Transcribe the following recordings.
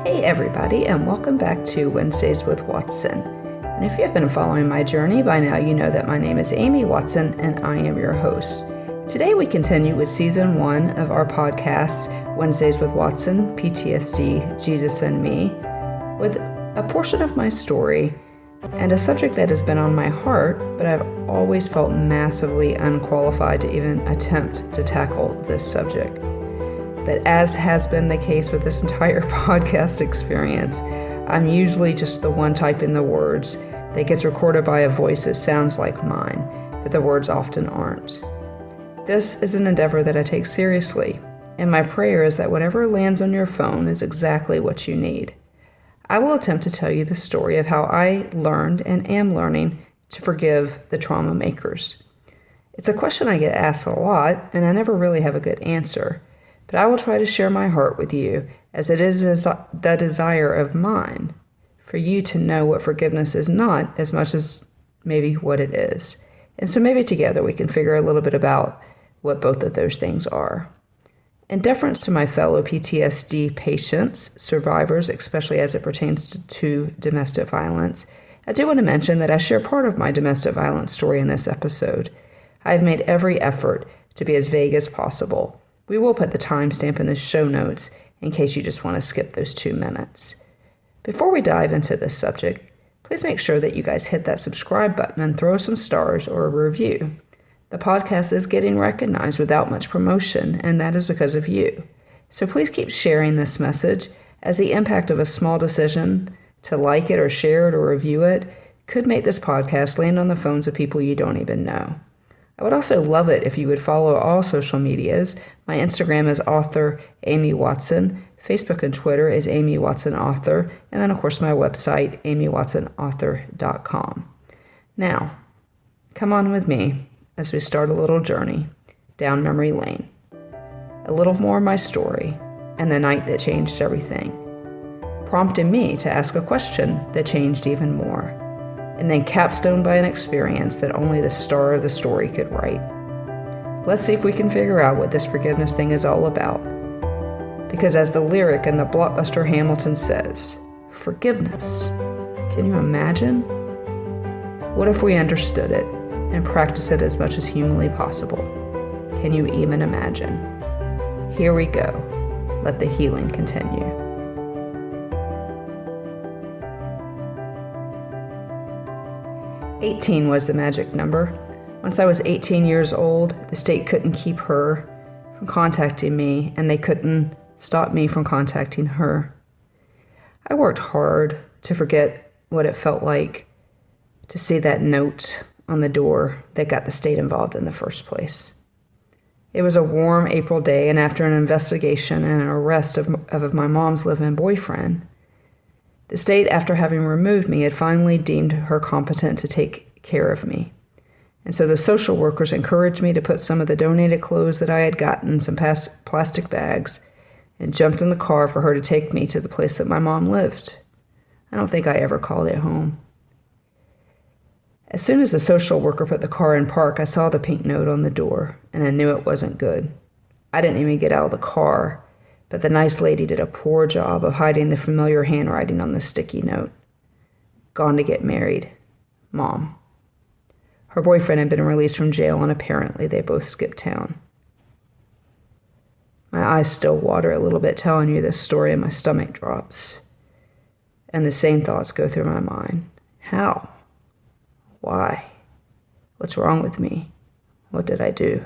Hey everybody, and welcome back to Wednesdays with Watson. And if you've been following my journey by now, you know that my name is Amy Watson and I am your host. Today we continue with Season 1 of our podcast, Wednesdays with Watson, PTSD, Jesus and Me, with a portion of my story and a subject that has been on my heart, but I've always felt massively unqualified to even attempt to tackle this subject. But as has been the case with this entire podcast experience, I'm usually just the one typing the words that gets recorded by a voice that sounds like mine, but the words often aren't. This is an endeavor that I take seriously, and my prayer is that whatever lands on your phone is exactly what you need. I will attempt to tell you the story of how I learned and am learning to forgive the trauma makers. It's a question I get asked a lot, and I never really have a good answer. But I will try to share my heart with you, as it is the desire of mine for you to know what forgiveness is not as much as maybe what it is. And so maybe together we can figure a little bit about what both of those things are. In deference to my fellow PTSD patients, survivors, especially as it pertains to domestic violence, I do want to mention that I share part of my domestic violence story in this episode. I have made every effort to be as vague as possible. We will put the timestamp in the show notes in case you just want to skip those 2 minutes. Before we dive into this subject, please make sure that you guys hit that subscribe button and throw some stars or a review. The podcast is getting recognized without much promotion, and that is because of you. So please keep sharing this message, as the impact of a small decision to like it or share it or review it could make this podcast land on the phones of people you don't even know. I would also love it if you would follow all social medias. My Instagram is author Amy Watson. Facebook and Twitter is Amy Watson Author. And then, of course, my website, amywatsonauthor.com. Now, come on with me as we start a little journey down memory lane. A little more of my story and the night that changed everything, prompting me to ask a question that changed even more. And then capstoned by an experience that only the star of the story could write. Let's see if we can figure out what this forgiveness thing is all about. Because as the lyric in the blockbuster Hamilton says, forgiveness, can you imagine? What if we understood it and practiced it as much as humanly possible? Can you even imagine? Here we go. Let the healing continue. 18 was the magic number. Once I was 18 years old, the state couldn't keep her from contacting me, and they couldn't stop me from contacting her. I worked hard to forget what it felt like to see that note on the door that got the state involved in the first place. It was a warm April day, and after an investigation and an arrest of my mom's live-in boyfriend, the state, after having removed me, had finally deemed her competent to take care of me. And so the social workers encouraged me to put some of the donated clothes that I had gotten in some plastic bags and jumped in the car for her to take me to the place that my mom lived. I don't think I ever called it home. As soon as the social worker put the car in park, I saw the pink note on the door, and I knew it wasn't good. I didn't even get out of the car, but the nice lady did a poor job of hiding the familiar handwriting on the sticky note. Gone to get married. Mom. Her boyfriend had been released from jail, and apparently they both skipped town. My eyes still water a little bit telling you this story, and my stomach drops. And the same thoughts go through my mind. How? Why? What's wrong with me? What did I do?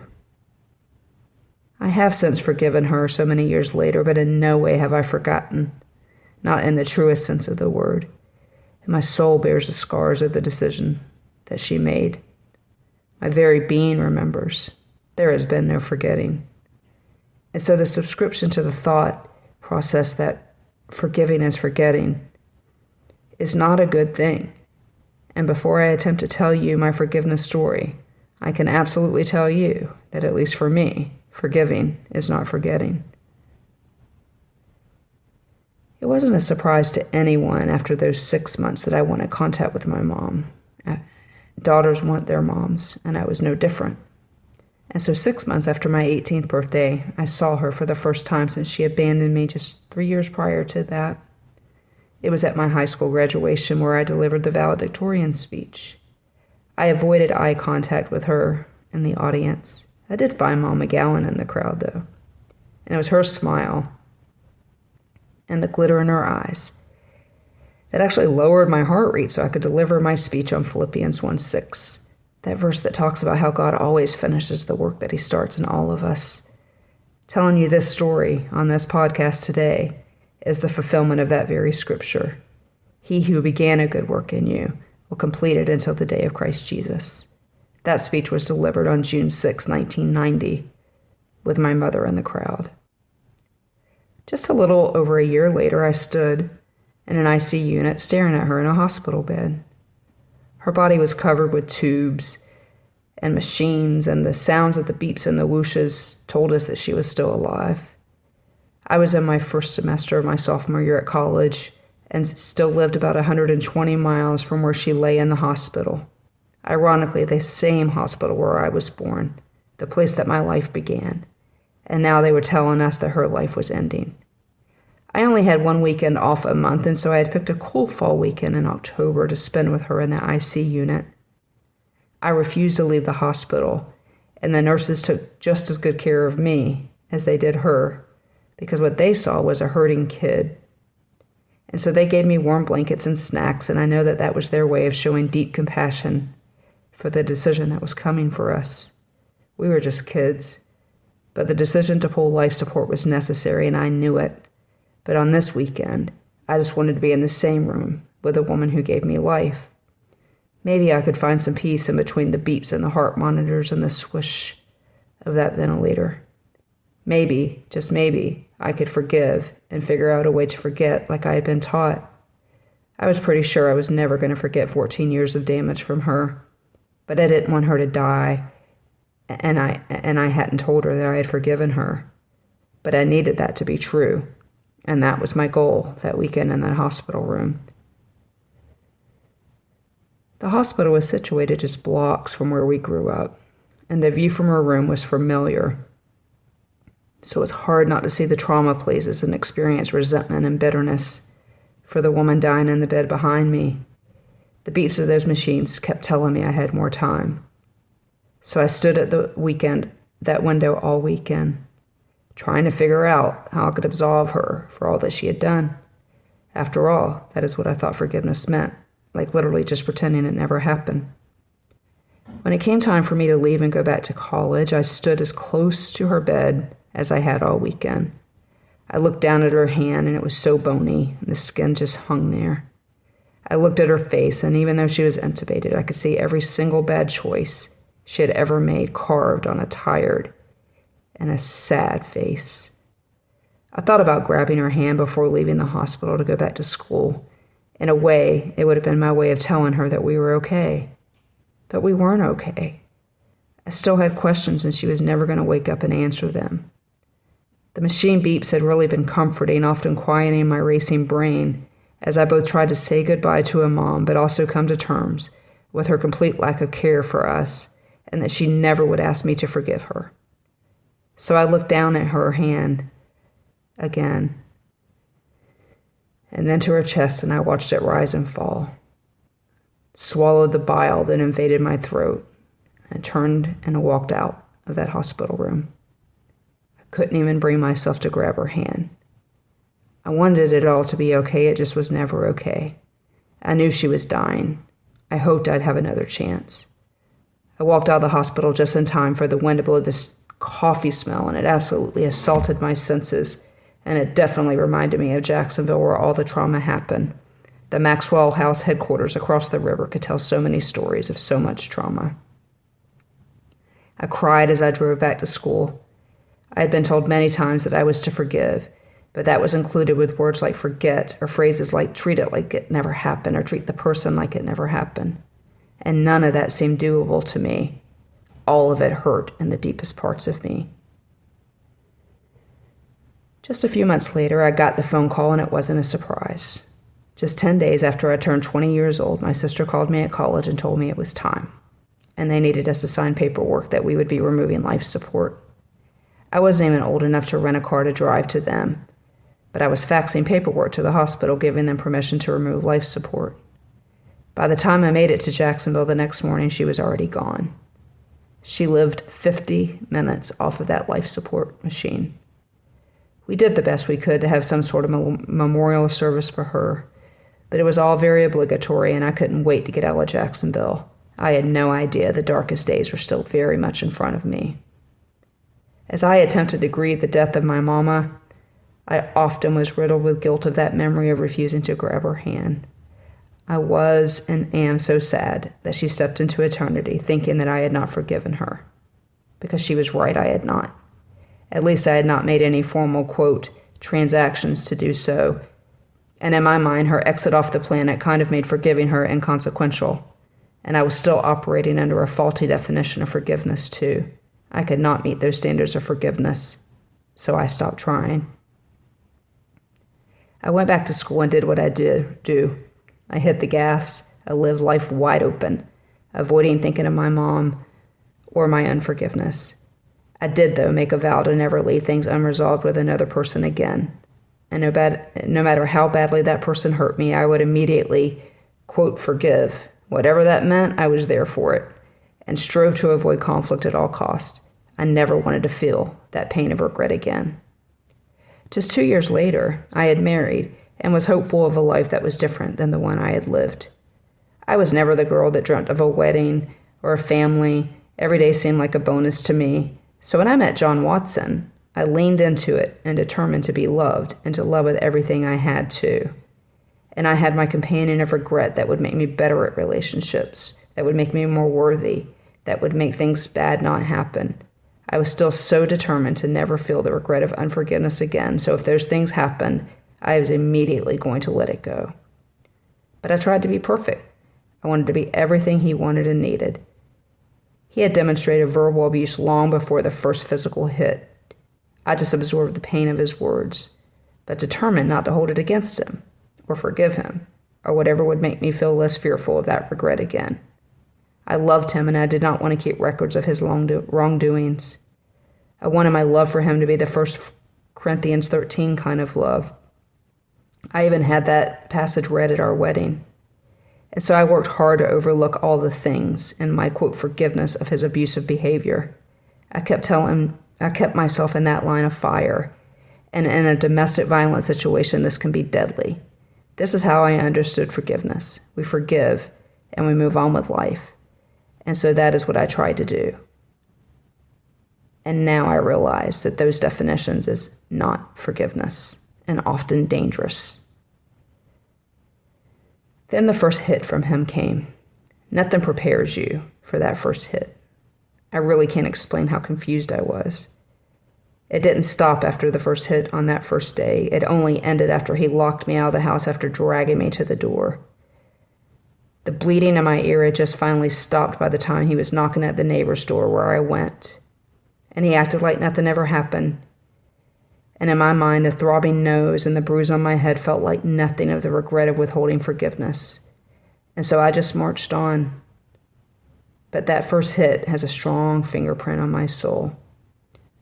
I have since forgiven her so many years later, but in no way have I forgotten, not in the truest sense of the word. And my soul bears the scars of the decision that she made. My very being remembers. There has been no forgetting. And so the subscription to the thought process that forgiving is forgetting is not a good thing. And before I attempt to tell you my forgiveness story, I can absolutely tell you that, at least for me, forgiving is not forgetting. It wasn't a surprise to anyone after those 6 months that I wanted contact with my mom. Daughters want their moms, and I was no different. And so 6 months after my 18th birthday, I saw her for the first time since she abandoned me just 3 years prior to that. It was at my high school graduation where I delivered the valedictorian speech. I avoided eye contact with her in the audience. I did find Mom McGowan in the crowd, though. And it was her smile and the glitter in her eyes that actually lowered my heart rate so I could deliver my speech on Philippians 1:6, that verse that talks about how God always finishes the work that he starts in all of us. Telling you this story on this podcast today is the fulfillment of that very scripture. He who began a good work in you will complete it until the day of Christ Jesus. That speech was delivered on June 6, 1990, with my mother in the crowd. Just a little over a year later, I stood in an IC unit staring at her in a hospital bed. Her body was covered with tubes and machines, and the sounds of the beeps and the whooshes told us that she was still alive. I was in my first semester of my sophomore year at college and still lived about 120 miles from where she lay in the hospital. Ironically, the same hospital where I was born, the place that my life began. And now they were telling us that her life was ending. I only had one weekend off a month, and so I had picked a cool fall weekend in October to spend with her in the IC unit. I refused to leave the hospital, and the nurses took just as good care of me as they did her, because what they saw was a hurting kid. And so they gave me warm blankets and snacks, and I know that that was their way of showing deep compassion for the decision that was coming for us. We were just kids, but the decision to pull life support was necessary, and I knew it. But on this weekend, I just wanted to be in the same room with the woman who gave me life. Maybe I could find some peace in between the beeps and the heart monitors and the swish of that ventilator. Maybe, just maybe, I could forgive and figure out a way to forget like I had been taught. I was pretty sure I was never going to forget 14 years of damage from her, but I didn't want her to die, and I hadn't told her that I had forgiven her. But I needed that to be true, and that was my goal that weekend in that hospital room. The hospital was situated just blocks from where we grew up, and the view from her room was familiar. So it was hard not to see the trauma places and experience resentment and bitterness for the woman dying in the bed behind me. The beeps of those machines kept telling me I had more time. So I stood at that window all weekend, trying to figure out how I could absolve her for all that she had done. After all, that is what I thought forgiveness meant, like literally just pretending it never happened. When it came time for me to leave and go back to college, I stood as close to her bed as I had all weekend. I looked down at her hand, and it was so bony, and the skin just hung there. I looked at her face, and even though she was intubated, I could see every single bad choice she had ever made carved on a tired and a sad face. I thought about grabbing her hand before leaving the hospital to go back to school. In a way, it would have been my way of telling her that we were okay. But we weren't okay. I still had questions, and she was never going to wake up and answer them. The machine beeps had really been comforting, often quieting my racing brain, as I both tried to say goodbye to a mom, but also come to terms with her complete lack of care for us, and that she never would ask me to forgive her. So I looked down at her hand again, and then to her chest, and I watched it rise and fall. Swallowed the bile that invaded my throat, and turned and walked out of that hospital room. I couldn't even bring myself to grab her hand. I wanted it all to be okay, it just was never okay. I knew she was dying. I hoped I'd have another chance. I walked out of the hospital just in time for the wind to blow this coffee smell, and it absolutely assaulted my senses, and it definitely reminded me of Jacksonville, where all the trauma happened. The Maxwell House headquarters across the river could tell so many stories of so much trauma. I cried as I drove back to school. I had been told many times that I was to forgive, but that was included with words like forget, or phrases like treat it like it never happened, or treat the person like it never happened. And none of that seemed doable to me. All of it hurt in the deepest parts of me. Just a few months later, I got the phone call, and it wasn't a surprise. Just 10 days after I turned 20 years old, my sister called me at college and told me it was time, and they needed us to sign paperwork that we would be removing life support. I wasn't even old enough to rent a car to drive to them, but I was faxing paperwork to the hospital giving them permission to remove life support. By the time I made it to Jacksonville the next morning, she was already gone. She lived 50 minutes off of that life support machine. We did the best we could to have some sort of memorial service for her, but it was all very obligatory, and I couldn't wait to get out of Jacksonville. I had no idea the darkest days were still very much in front of me. As I attempted to grieve the death of my mama, I often was riddled with guilt of that memory of refusing to grab her hand. I was and am so sad that she stepped into eternity thinking that I had not forgiven her, because she was right, I had not. At least I had not made any formal, quote, transactions to do so, and in my mind, her exit off the planet kind of made forgiving her inconsequential, and I was still operating under a faulty definition of forgiveness, too. I could not meet those standards of forgiveness, so I stopped trying. I went back to school and did what I do. I hit the gas. I lived life wide open, avoiding thinking of my mom or my unforgiveness. I did, though, make a vow to never leave things unresolved with another person again. And no matter how badly that person hurt me, I would immediately, quote, forgive. Whatever that meant, I was there for it, and strove to avoid conflict at all costs. I never wanted to feel that pain of regret again. Just 2 years later, I had married and was hopeful of a life that was different than the one I had lived. I was never the girl that dreamt of a wedding or a family. Every day seemed like a bonus to me. So when I met John Watson, I leaned into it and determined to be loved and to love with everything I had too. And I had my companion of regret that would make me better at relationships, that would make me more worthy, that would make things bad not happen. I was still so determined to never feel the regret of unforgiveness again, so if those things happened, I was immediately going to let it go. But I tried to be perfect. I wanted to be everything he wanted and needed. He had demonstrated verbal abuse long before the first physical hit. I just absorbed the pain of his words, but determined not to hold it against him, or forgive him, or whatever would make me feel less fearful of that regret again. I loved him, and I did not want to keep records of his wrongdoings. I wanted my love for him to be the 1 Corinthians 13 kind of love. I even had that passage read at our wedding. And so I worked hard to overlook all the things in my, quote, forgiveness of his abusive behavior. I kept myself in that line of fire. And in a domestic violence situation, this can be deadly. This is how I understood forgiveness. We forgive, and we move on with life. And so that is what I tried to do. And now I realize that those definitions is not forgiveness, and often dangerous. Then the first hit from him came. Nothing prepares you for that first hit. I really can't explain how confused I was. It didn't stop after the first hit on that first day. It only ended after he locked me out of the house after dragging me to the door. The bleeding in my ear had just finally stopped by the time he was knocking at the neighbor's door where I went. And he acted like nothing ever happened. And in my mind, the throbbing nose and the bruise on my head felt like nothing of the regret of withholding forgiveness. And so I just marched on. But that first hit has a strong fingerprint on my soul.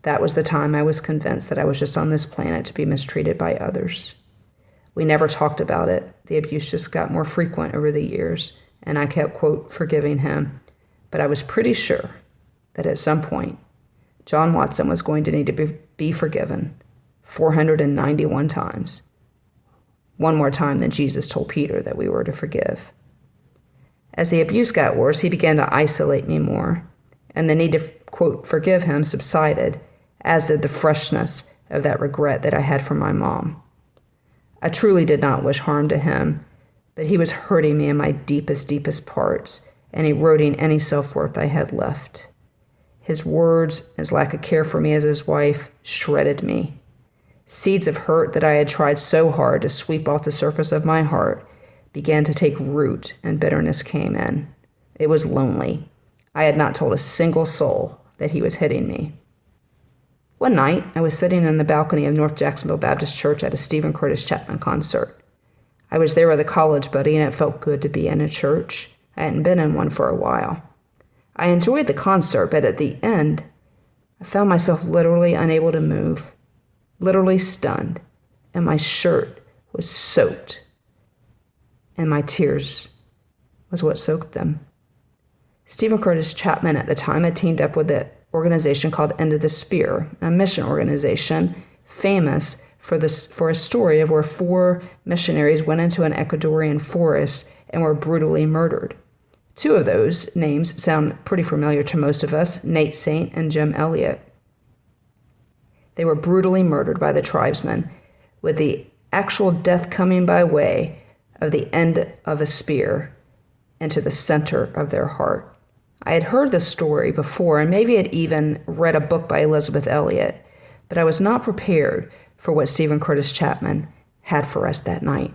That was the time I was convinced that I was just on this planet to be mistreated by others. We never talked about it. The abuse just got more frequent over the years, and I kept, quote, forgiving him. But I was pretty sure that at some point, John Watson was going to need to be forgiven 491 times. One more time than Jesus told Peter that we were to forgive. As the abuse got worse, he began to isolate me more, and the need to, quote, forgive him subsided, as did the freshness of that regret that I had for my mom. I truly did not wish harm to him, but he was hurting me in my deepest parts and eroding any self-worth I had left. His words, his lack of care for me as his wife, shredded me. Seeds of hurt that I had tried so hard to sweep off the surface of my heart began to take root, and bitterness came in. It was lonely. I had not told a single soul that he was hitting me. One night, I was sitting in the balcony of North Jacksonville Baptist Church at a Stephen Curtis Chapman concert. I was there with a college buddy, and it felt good to be in a church. I hadn't been in one for a while. I enjoyed the concert, but at the end, I found myself literally unable to move, literally stunned, and my shirt was soaked, and my tears was what soaked them. Stephen Curtis Chapman at the time had teamed up with an organization called End of the Speer, a mission organization famous for a story of where 4 missionaries went into an Ecuadorian forest and were brutally murdered. 2 of those names sound pretty familiar to most of us, Nate Saint and Jim Elliott. They were brutally murdered by the tribesmen, with the actual death coming by way of the end of a spear into the center of their heart. I had heard this story before and maybe had even read a book by Elizabeth Elliot, but I was not prepared for what Stephen Curtis Chapman had for us that night.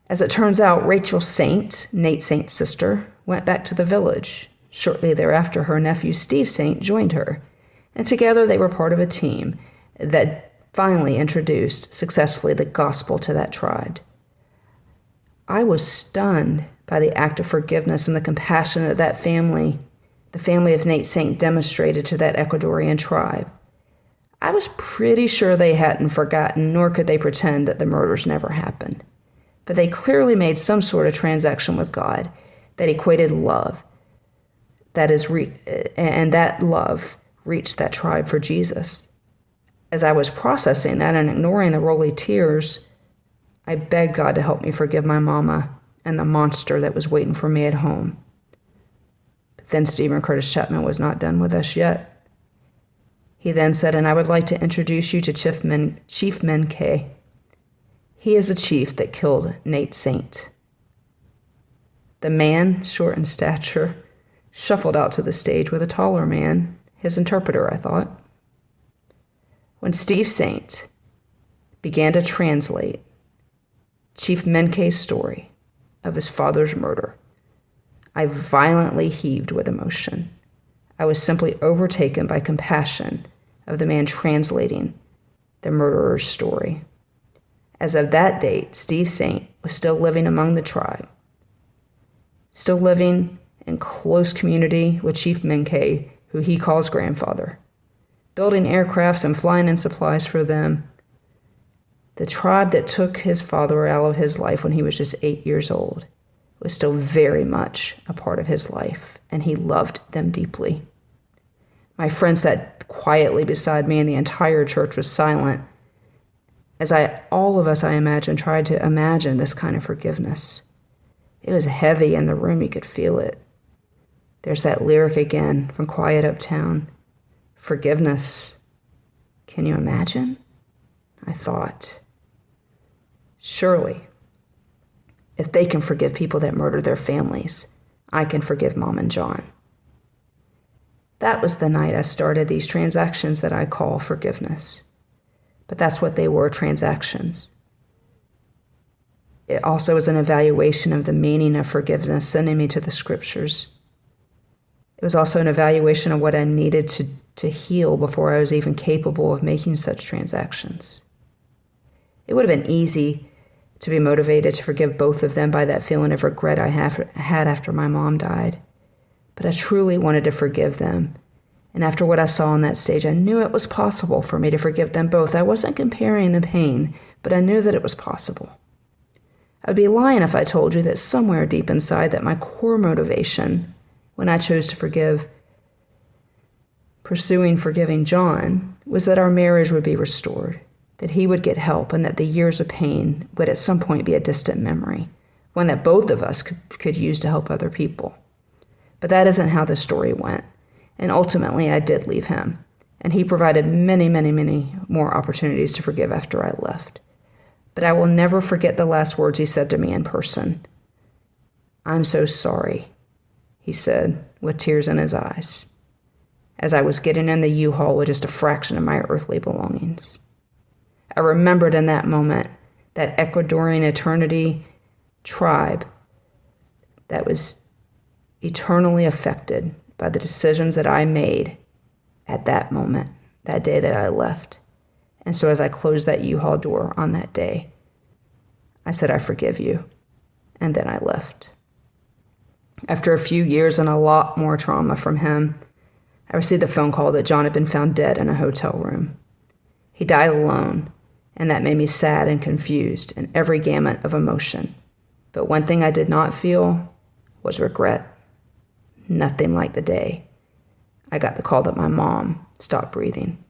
As it turns out, Rachel Saint, Nate Saint's sister, went back to the village. Shortly thereafter, her nephew Steve Saint joined her, and together they were part of a team that finally introduced successfully the gospel to that tribe. I was stunned by the act of forgiveness and the compassion that the family of Nate Saint, demonstrated to that Ecuadorian tribe. I was pretty sure they hadn't forgotten, nor could they pretend that the murders never happened. But they clearly made some sort of transaction with God that equated love, and that love reached that tribe for Jesus. As I was processing that and ignoring the rolling tears, I begged God to help me forgive my mama and the monster that was waiting for me at home. But then Stephen Curtis Chapman was not done with us yet. He then said, and I would like to introduce you to Chief Mincay. He is the chief that killed Nate Saint. The man, short in stature, shuffled out to the stage with a taller man, his interpreter, I thought. When Steve Saint began to translate Chief Mincay's story of his father's murder, I violently heaved with emotion. I was simply overtaken by compassion of the man translating the murderer's story. As of that date, Steve Saint was still living among the tribe, still living in close community with Chief Mincay, who he calls grandfather, building aircrafts and flying in supplies for them. The tribe that took his father out of his life when he was just 8 years old was still very much a part of his life, and he loved them deeply. My friend sat quietly beside me, and the entire church was silent, as all of us, I imagine, tried to imagine this kind of forgiveness. It was heavy in the room, you could feel it. There's that lyric again from Quiet Uptown, forgiveness. Can you imagine? I thought, surely, if they can forgive people that murdered their families, I can forgive Mom and John. That was the night I started these transactions that I call forgiveness. But that's what they were, transactions. It also was an evaluation of the meaning of forgiveness, sending me to the scriptures. It was also an evaluation of what I needed to heal before I was even capable of making such transactions. It would have been easy to be motivated to forgive both of them by that feeling of regret I had after my mom died. But I truly wanted to forgive them. And after what I saw on that stage, I knew it was possible for me to forgive them both. I wasn't comparing the pain, but I knew that it was possible. I'd be lying if I told you that somewhere deep inside that my core motivation when I chose to pursuing forgiving John, was that our marriage would be restored, that he would get help, and that the years of pain would at some point be a distant memory, one that both of us could use to help other people. But that isn't how the story went. And ultimately, I did leave him, and he provided many, many, many more opportunities to forgive after I left. But I will never forget the last words he said to me in person. "I'm so sorry," he said, with tears in his eyes, as I was getting in the U-Haul with just a fraction of my earthly belongings. I remembered in that moment that Ecuadorian eternity tribe that was eternally affected by the decisions that I made at that moment, that day that I left. And so as I closed that U-Haul door on that day, I said, "I forgive you." And then I left. After a few years and a lot more trauma from him, I received a phone call that John had been found dead in a hotel room. He died alone, and that made me sad and confused in every gamut of emotion. But one thing I did not feel was regret. Nothing like the day I got the call that my mom stopped breathing.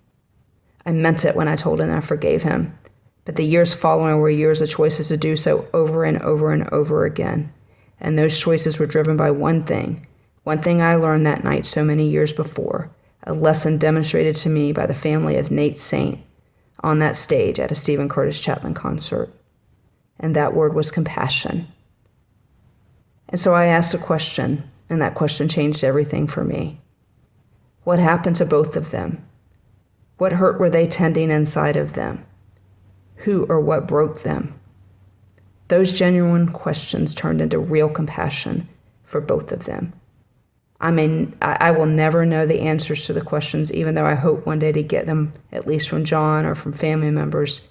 I meant it when I told him I forgave him, but the years following were years of choices to do so over and over and over again. And those choices were driven by one thing I learned that night so many years before, a lesson demonstrated to me by the family of Nate Saint on that stage at a Stephen Curtis Chapman concert. And that word was compassion. And so I asked a question, and that question changed everything for me. What happened to both of them? What hurt were they tending inside of them? Who or what broke them? Those genuine questions turned into real compassion for both of them. I will never know the answers to the questions, even though I hope one day to get them, at least from John or from family members,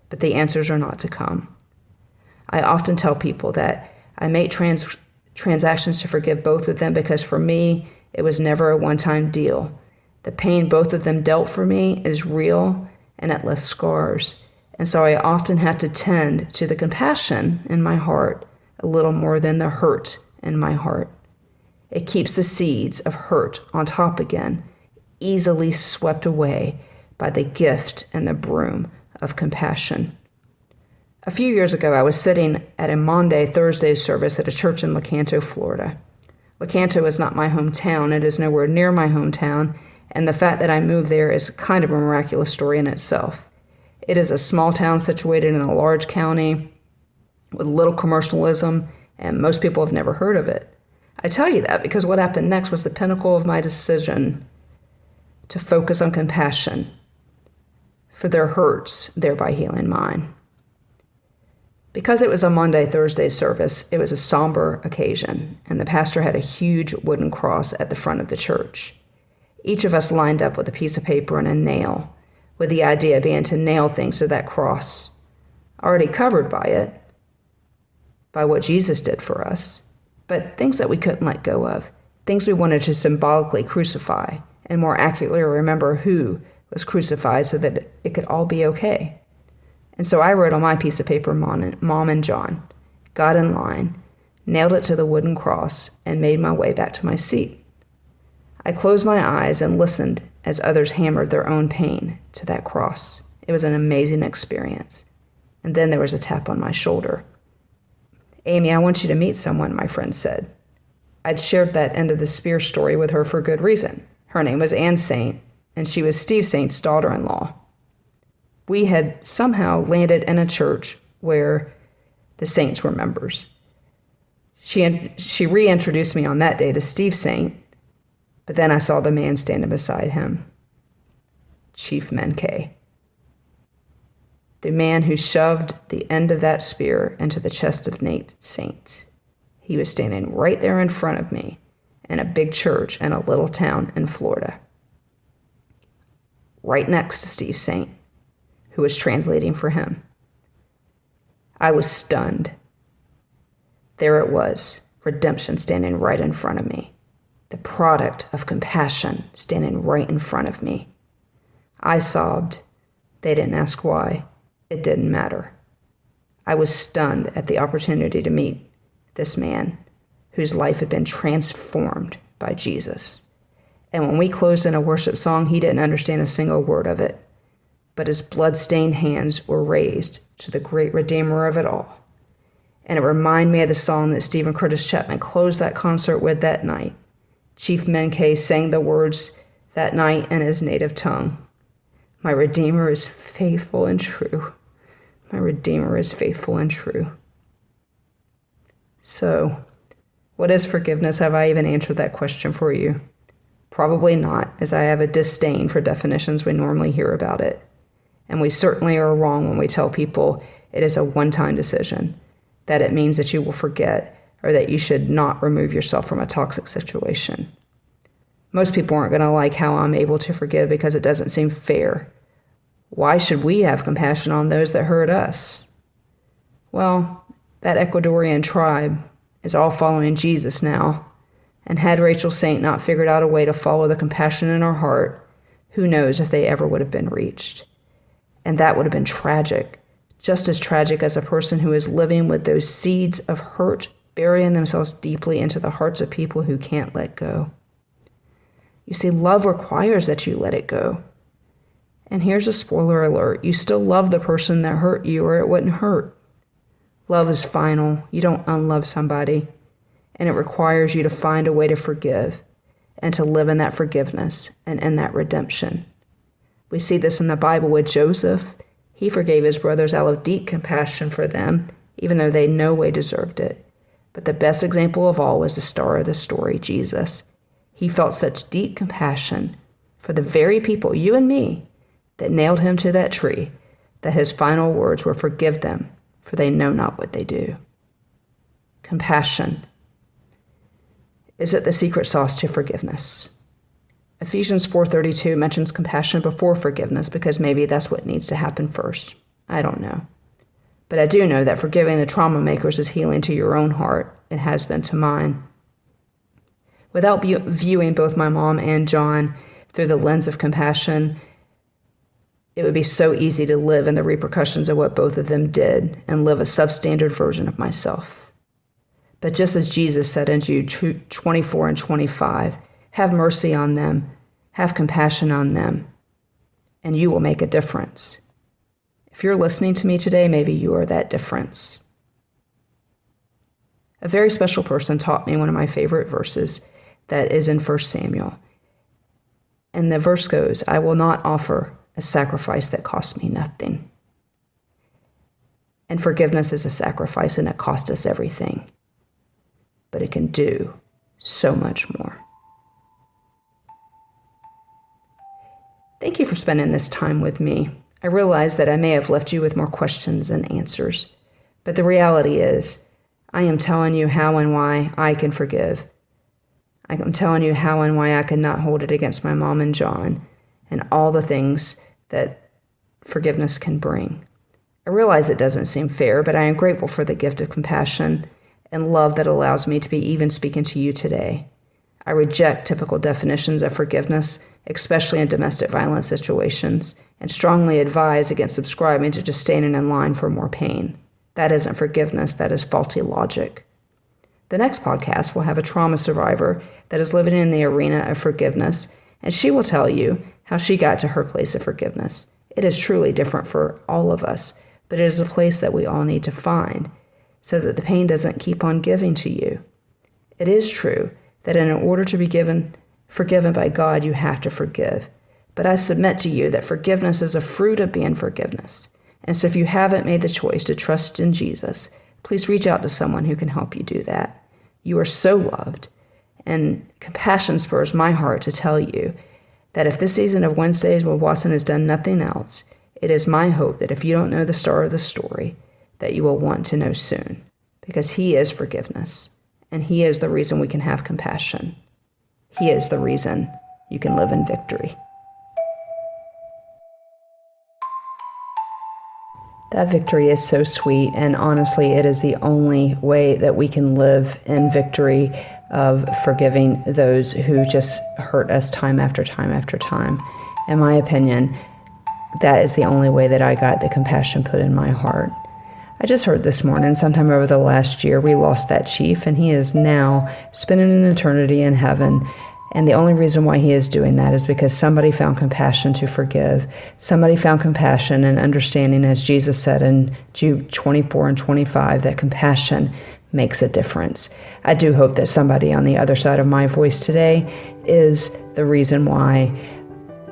but the answers are not to come. I often tell people that I make transactions to forgive both of them because for me, it was never a one-time deal. The pain both of them dealt for me is real, and it left scars. And so I often have to tend to the compassion in my heart a little more than the hurt in my heart. It keeps the seeds of hurt on top again, easily swept away by the gift and the broom of compassion. A few years ago, I was sitting at a Maundy Thursday service at a church in Lecanto, Florida. Lecanto is not my hometown. It is nowhere near my hometown, and the fact that I moved there is kind of a miraculous story in itself. It is a small town situated in a large county with little commercialism, and most people have never heard of it. I tell you that because what happened next was the pinnacle of my decision to focus on compassion for their hurts, thereby healing mine. Because it was a Maundy Thursday service, it was a somber occasion, and the pastor had a huge wooden cross at the front of the church. Each of us lined up with a piece of paper and a nail, with the idea being to nail things to that cross, already covered by it, by what Jesus did for us, but things that we couldn't let go of, things we wanted to symbolically crucify, and more accurately remember who was crucified so that it could all be okay. And so I wrote on my piece of paper, Mom and John, got in line, nailed it to the wooden cross, and made my way back to my seat. I closed my eyes and listened as others hammered their own pain to that cross. It was an amazing experience. And then there was a tap on my shoulder. "Amy, I want you to meet someone," my friend said. I'd shared that end of the Speer story with her for good reason. Her name was Ann Saint, and she was Steve Saint's daughter-in-law. We had somehow landed in a church where the Saints were members. She reintroduced me on that day to Steve Saint, but then I saw the man standing beside him, Chief Mincayani, the man who shoved the end of that spear into the chest of Nate Saint. He was standing right there in front of me in a big church in a little town in Florida, right next to Steve Saint, who was translating for him. I was stunned. There it was, redemption standing right in front of me, the product of compassion standing right in front of me. I sobbed. They didn't ask why. It didn't matter. I was stunned at the opportunity to meet this man whose life had been transformed by Jesus. And when we closed in a worship song, he didn't understand a single word of it, but his blood-stained hands were raised to the great Redeemer of it all. And it reminded me of the song that Stephen Curtis Chapman closed that concert with that night. Chief Mincayani sang the words that night in his native tongue. "My Redeemer is faithful and true. My Redeemer is faithful and true." So, what is forgiveness? Have I even answered that question for you? Probably not, as I have a disdain for definitions we normally hear about it. And we certainly are wrong when we tell people it is a one-time decision, that it means that you will forget, or that you should not remove yourself from a toxic situation. Most people aren't going to like how I'm able to forgive because it doesn't seem fair. Why should we have compassion on those that hurt us? Well, that Ecuadorian tribe is all following Jesus now, and had Rachel Saint not figured out a way to follow the compassion in her heart, who knows if they ever would have been reached. And that would have been tragic, just as tragic as a person who is living with those seeds of hurt burying themselves deeply into the hearts of people who can't let go. You see, love requires that you let it go. And here's a spoiler alert. You still love the person that hurt you, or it wouldn't hurt. Love is final. You don't unlove somebody. And it requires you to find a way to forgive and to live in that forgiveness and in that redemption. We see this in the Bible with Joseph. He forgave his brothers out of deep compassion for them, even though they no way deserved it. But the best example of all was the star of the story, Jesus. He felt such deep compassion for the very people, you and me, that nailed him to that tree, that his final words were, "Forgive them, for they know not what they do." Compassion. Is it the secret sauce to forgiveness? Ephesians 4:32 mentions compassion before forgiveness because maybe that's what needs to happen first. I don't know. But I do know that forgiving the trauma makers is healing to your own heart. It has been to mine. Without viewing both my mom and John through the lens of compassion, it would be so easy to live in the repercussions of what both of them did and live a substandard version of myself. But just as Jesus said in Jude 24 and 25, have mercy on them, have compassion on them, and you will make a difference. If you're listening to me today, maybe you are that difference. A very special person taught me one of my favorite verses that is in 1 Samuel. And the verse goes, "I will not offer a sacrifice that costs me nothing." And forgiveness is a sacrifice, and it costs us everything. But it can do so much more. Thank you for spending this time with me. I realize that I may have left you with more questions than answers, but the reality is, I am telling you how and why I can forgive. I am telling you how and why I could not hold it against my mom and John, and all the things that forgiveness can bring. I realize it doesn't seem fair, but I am grateful for the gift of compassion and love that allows me to be even speaking to you today. I reject typical definitions of forgiveness, especially in domestic violence situations, and strongly advise against subscribing to just standing in line for more pain. That isn't forgiveness, that is faulty logic. The next podcast will have a trauma survivor that is living in the arena of forgiveness, and she will tell you how she got to her place of forgiveness. It is truly different for all of us, but it is a place that we all need to find so that the pain doesn't keep on giving to you. It is true that in order to be forgiven by God, you have to forgive. But I submit to you that forgiveness is a fruit of being forgiveness. And so if you haven't made the choice to trust in Jesus, please reach out to someone who can help you do that. You are so loved, and compassion spurs my heart to tell you that if this season of Wednesdays with Watson has done nothing else, it is my hope that if you don't know the star of the story, that you will want to know soon, because he is forgiveness, and he is the reason we can have compassion. He is the reason you can live in victory. That victory is so sweet, and honestly, it is the only way that we can live in victory of forgiving those who just hurt us time after time after time. In my opinion, that is the only way that I got the compassion put in my heart. I just heard this morning, sometime over the last year, we lost that chief, and he is now spending an eternity in heaven. And the only reason why he is doing that is because somebody found compassion to forgive. Somebody found compassion and understanding, as Jesus said in Jude 24 and 25, that compassion makes a difference. I do hope that somebody on the other side of my voice today is the reason why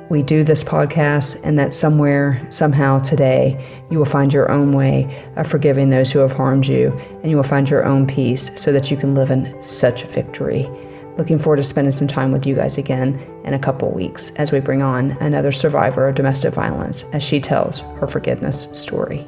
we do this podcast, and that somewhere, somehow today, you will find your own way of forgiving those who have harmed you, and you will find your own peace so that you can live in such victory. Looking forward to spending some time with you guys again in a couple weeks as we bring on another survivor of domestic violence as she tells her forgiveness story.